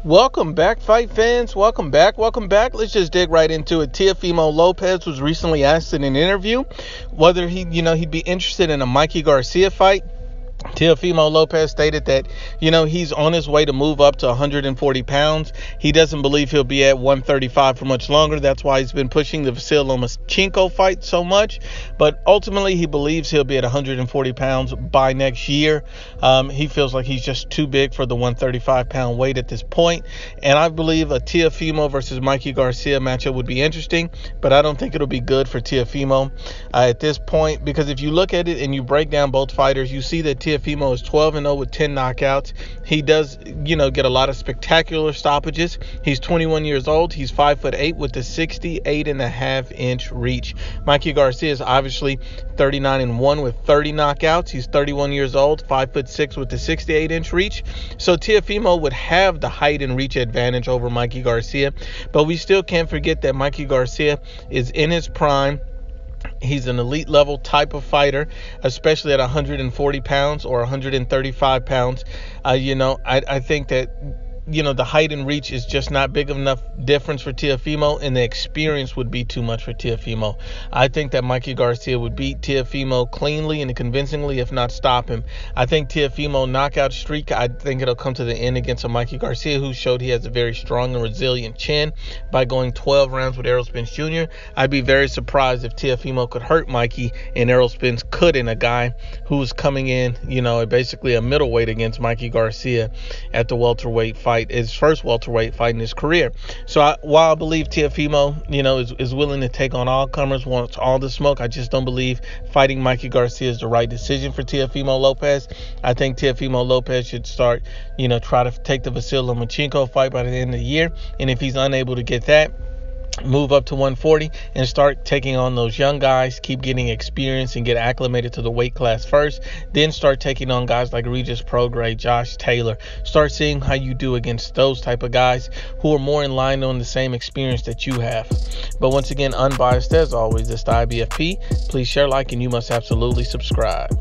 Welcome back, fight fans. Welcome back. Let's just dig right into it. Teofimo Lopez was recently asked in an interview whether he'd be interested in a Mikey Garcia fight. Teofimo Lopez stated that, he's on his way to move up to 140 pounds. He doesn't believe he'll be at 135 for much longer. That's why he's been pushing the Vasily Lomachenko fight so much. But ultimately, he believes he'll be at 140 pounds by next year. He feels like he's just too big for the 135-pound weight at this point. And I believe a Teofimo versus Mikey Garcia matchup would be interesting, but I don't think it'll be good for Teofimo at this point, because if you look at it and you break down both fighters, you see that Teofimo is 12-0 with 10 knockouts. He does, get a lot of spectacular stoppages. He's 21 years old. He's 5'8" with a 68.5-inch reach. Mikey Garcia is obviously 39-1 with 30 knockouts. He's 31 years old, 5'6" with a 68-inch reach. So Teofimo would have the height and reach advantage over Mikey Garcia. But we still can't forget that Mikey Garcia is in his prime. He's an elite level type of fighter, especially at 140 pounds or 135 pounds. I think that, the height and reach is just not big enough difference for Teofimo, and the experience would be too much for Teofimo. I think that Mikey Garcia would beat Teofimo cleanly and convincingly, if not stop him. I think Teofimo knockout streak, I think it'll come to the end against a Mikey Garcia who showed he has a very strong and resilient chin by going 12 rounds with Errol Spence Jr. I'd be very surprised if Teofimo could hurt Mikey and Errol Spence couldn't, a guy who's coming in, basically a middleweight against Mikey Garcia at the welterweight fight, his first welterweight fight in his career. So while I believe Teofimo, is willing to take on all comers, wants all the smoke, I just don't believe fighting Mikey Garcia is the right decision for Teofimo Lopez. I think Teofimo Lopez should start, try to take the Vasily Lomachenko fight by the end of the year. And if he's unable to get that, move up to 140 and start taking on those young guys, keep getting experience and get acclimated to the weight class first, then start taking on guys like Regis Prograis, Josh Taylor. Start seeing how you do against those type of guys who are more in line on the same experience that you have. But once again, unbiased as always, it's the IBFP. Please share, like, and you must absolutely subscribe.